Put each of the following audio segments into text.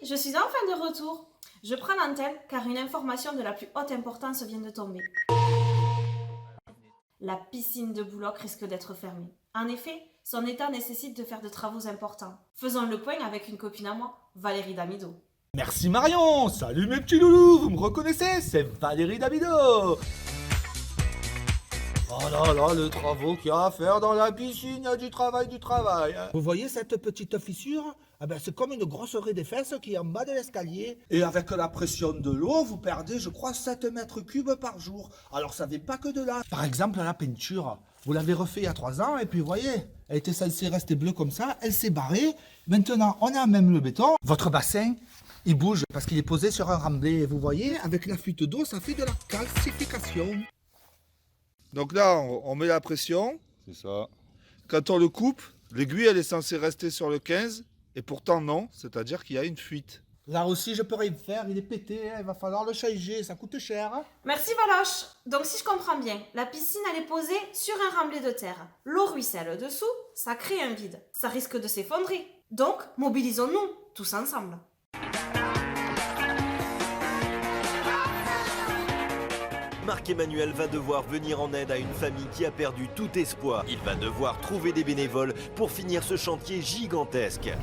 je suis enfin de retour. Je prends l'antenne car une information de la plus haute importance vient de tomber. La piscine de Bouloc risque d'être fermée. En effet, son état nécessite de faire de travaux importants. Faisons le point avec une copine à moi, Valérie Damido. Merci Marion. Salut mes petits loulous, vous me reconnaissez? C'est Valérie Damido. Oh là là, le travaux qu'il y a à faire dans la piscine, il y a du travail, du travail. Vous voyez cette petite fissure? C'est comme une grosse raie des fesses qui est en bas de l'escalier. Et avec la pression de l'eau, vous perdez, je crois, 7 mètres cubes par jour. Alors ça n'est pas que de là. Par exemple, la peinture, vous l'avez refait il y a 3 ans, et puis vous voyez, elle était censée rester bleue comme ça, elle s'est barrée. Maintenant, on a même le béton. Votre bassin, il bouge parce qu'il est posé sur un remblai. Et vous voyez, avec la fuite d'eau, ça fait de la calcification. Donc là, on met la pression. C'est ça. Quand on le coupe, l'aiguille, elle est censée rester sur le 15. Et pourtant, non. C'est-à-dire qu'il y a une fuite. Là aussi, je peux rien faire, il est pété, il va falloir le changer, ça coûte cher. Merci Valoche. Donc si je comprends bien, la piscine elle est posée sur un remblai de terre. L'eau ruisselle dessous, ça crée un vide. Ça risque de s'effondrer. Donc, mobilisons-nous, tous ensemble. Marc-Emmanuel va devoir venir en aide à une famille qui a perdu tout espoir. Il va devoir trouver des bénévoles pour finir ce chantier gigantesque.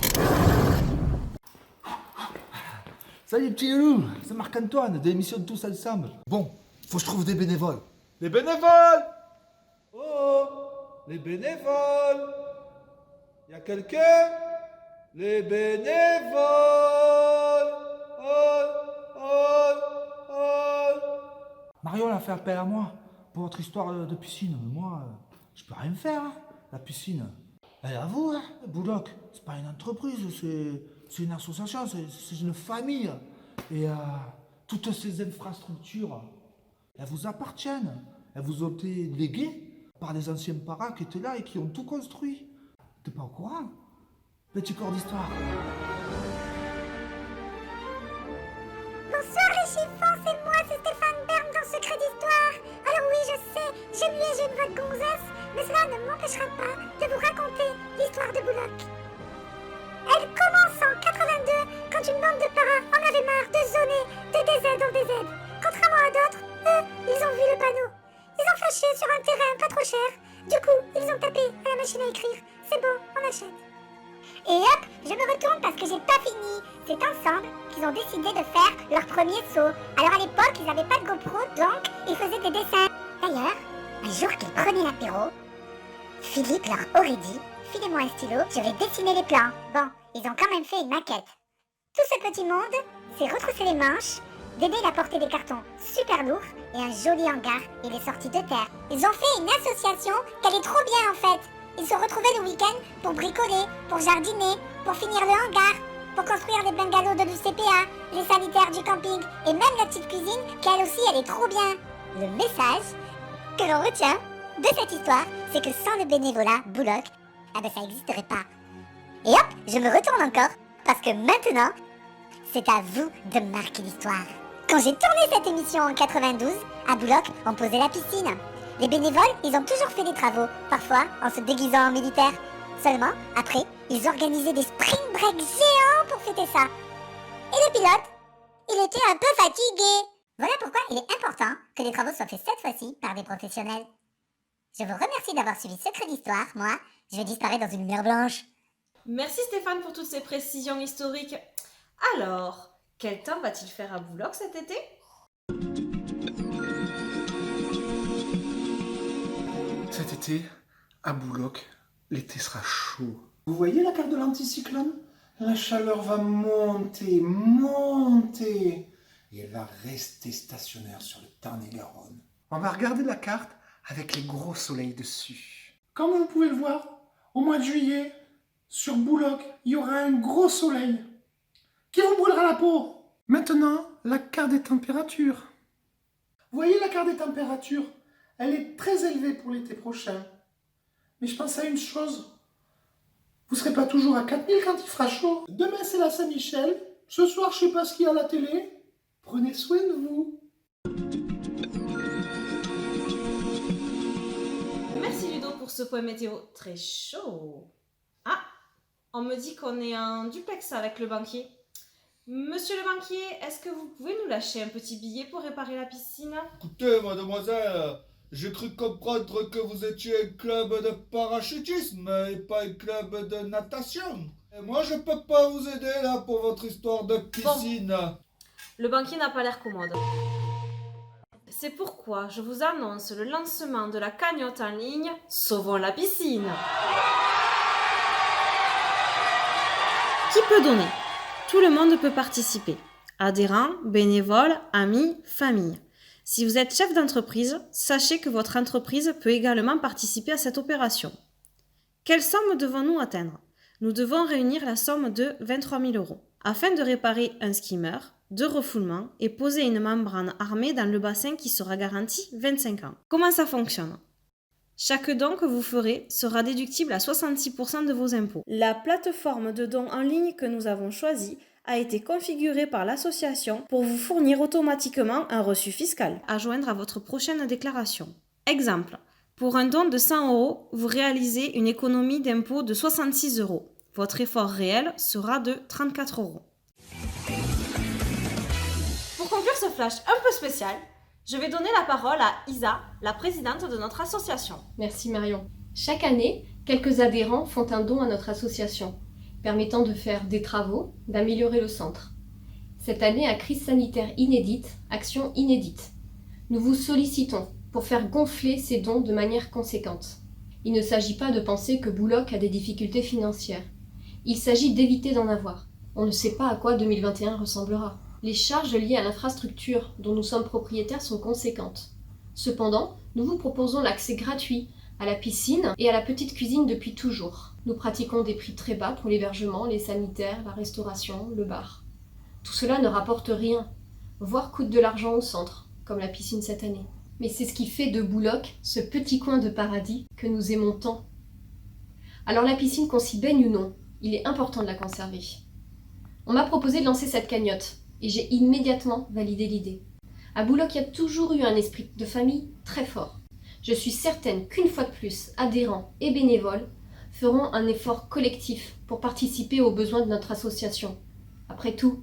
Salut petit loulou, c'est Marc-Antoine, de l'émission de Tous Ensemble. Bon, faut que je trouve des bénévoles. Les bénévoles! Oh, les bénévoles! Y a quelqu'un? Les bénévoles! Oh, oh, oh. Marion a fait appel à moi pour votre histoire de piscine. Moi, je peux rien faire, hein. La piscine, elle est à vous, hein. Bouloc, c'est pas une entreprise, c'est une association, c'est une famille. Et toutes ces infrastructures, elles vous appartiennent. Elles vous ont été léguées par les anciens parents qui étaient là et qui ont tout construit. T'es pas au courant? Petit cours d'histoire. Bonsoir les chiffons, c'est moi, c'est Stéphane Bern dans Secret d'Histoire. Alors oui, je sais, j'ai une voix de gonzesse, mais cela ne m'empêchera pas de vous raconter l'histoire de Bouloc. Elle commence en 82, quand une bande de parents en avait marre de zoner de DZ en DZ. Contrairement à d'autres, eux, ils ont vu le panneau. Ils ont flashé sur un terrain pas trop cher. Du coup, ils ont tapé à la machine à écrire. C'est bon, on achète. Et hop, je me retourne parce que j'ai pas fini. C'est ensemble qu'ils ont décidé de faire leur premier saut. Alors à l'époque, ils n'avaient pas de GoPro, donc ils faisaient des dessins. D'ailleurs, un jour qu'ils prenaient l'apéro, Philippe leur aurait dit: filez-moi un stylo, je vais dessiner les plans. Bon, ils ont quand même fait une maquette. Tout ce petit monde s'est retroussé les manches. Dédé il a porté des cartons super lourds et un joli hangar et les sorties de terre. Ils ont fait une association qu'elle est trop bien en fait. Ils se retrouvaient le week-end pour bricoler, pour jardiner, pour finir le hangar, pour construire les bungalows de l'UCPA, les sanitaires du camping et même la petite cuisine qu'elle aussi elle est trop bien. Le message que l'on retient de cette histoire, c'est que sans le bénévolat, Bouloc, ça n'existerait pas. Et hop, je me retourne encore, parce que maintenant, c'est à vous de marquer l'histoire. Quand j'ai tourné cette émission en 92, à Bouloc, on posait la piscine. Les bénévoles, ils ont toujours fait des travaux, parfois en se déguisant en militaire. Seulement, après, ils organisaient des spring breaks géants pour fêter ça. Et le pilote, il était un peu fatigué. Voilà pourquoi il est important que les travaux soient faits cette fois-ci par des professionnels. Je vous remercie d'avoir suivi Secret d'Histoire. Moi, je disparais dans une lumière blanche. Merci Stéphane pour toutes ces précisions historiques. Alors, quel temps va-t-il faire à Bouloc cet été? Cet été, à Bouloc, l'été sera chaud. Vous voyez la carte de l'anticyclone? La chaleur va monter, monter. Et elle va rester stationnaire sur le Tarn-et-Garonne. On va regarder la carte avec les gros soleils dessus. Comme vous pouvez le voir, au mois de juillet, sur Bouloc, il y aura un gros soleil qui vous brûlera la peau. Maintenant, la carte des températures. Vous voyez la carte des températures? Elle est très élevée pour l'été prochain. Mais je pense à une chose. Vous ne serez pas toujours à 4000 quand il fera chaud. Demain, c'est la Saint-Michel. Ce soir, je ne sais pas ce qu'il y a à la télé. Prenez soin de vous. Merci Ludo pour ce point météo très chaud. Ah, on me dit qu'on est en duplex avec le banquier. Monsieur le banquier, est-ce que vous pouvez nous lâcher un petit billet pour réparer la piscine? Écoutez, mademoiselle, j'ai cru comprendre que vous étiez un club de parachutisme et pas un club de natation. Et moi, je peux pas vous aider là pour votre histoire de piscine. Le banquier n'a pas l'air commode. C'est pourquoi je vous annonce le lancement de la cagnotte en ligne Sauvons la piscine. Qui peut donner? Tout le monde peut participer. Adhérents, bénévoles, amis, famille. Si vous êtes chef d'entreprise, sachez que votre entreprise peut également participer à cette opération. Quelle somme devons-nous atteindre? Nous devons réunir la somme de 23 000 € afin de réparer un skimmer, 2 refoulements et poser une membrane armée dans le bassin qui sera garanti 25 ans. Comment ça fonctionne? Chaque don que vous ferez sera déductible à 66% de vos impôts. La plateforme de dons en ligne que nous avons choisie a été configurée par l'association pour vous fournir automatiquement un reçu fiscal à joindre à votre prochaine déclaration. Exemple, pour un don de 100 €, vous réalisez une économie d'impôt de 66 €. Votre effort réel sera de 34 €. Pour conclure ce flash un peu spécial, je vais donner la parole à Isa, la présidente de notre association. Merci Marion. Chaque année, quelques adhérents font un don à notre association, permettant de faire des travaux, d'améliorer le centre. Cette année, à crise sanitaire inédite, action inédite. Nous vous sollicitons pour faire gonfler ces dons de manière conséquente. Il ne s'agit pas de penser que Bouloc a des difficultés financières. Il s'agit d'éviter d'en avoir. On ne sait pas à quoi 2021 ressemblera. Les charges liées à l'infrastructure dont nous sommes propriétaires sont conséquentes. Cependant, nous vous proposons l'accès gratuit à la piscine et à la petite cuisine depuis toujours. Nous pratiquons des prix très bas pour l'hébergement, les sanitaires, la restauration, le bar. Tout cela ne rapporte rien, voire coûte de l'argent au centre, comme la piscine cette année. Mais c'est ce qui fait de Bouloc ce petit coin de paradis que nous aimons tant. Alors la piscine, qu'on s'y baigne ou non, il est important de la conserver. On m'a proposé de lancer cette cagnotte et j'ai immédiatement validé l'idée. À Bouloc, il y a toujours eu un esprit de famille très fort. Je suis certaine qu'une fois de plus, adhérents et bénévoles feront un effort collectif pour participer aux besoins de notre association. Après tout,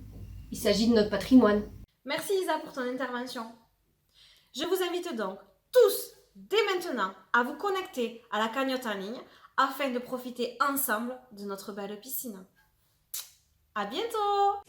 il s'agit de notre patrimoine. Merci Isa pour ton intervention. Je vous invite donc tous, dès maintenant, à vous connecter à la cagnotte en ligne afin de profiter ensemble de notre belle piscine. À bientôt!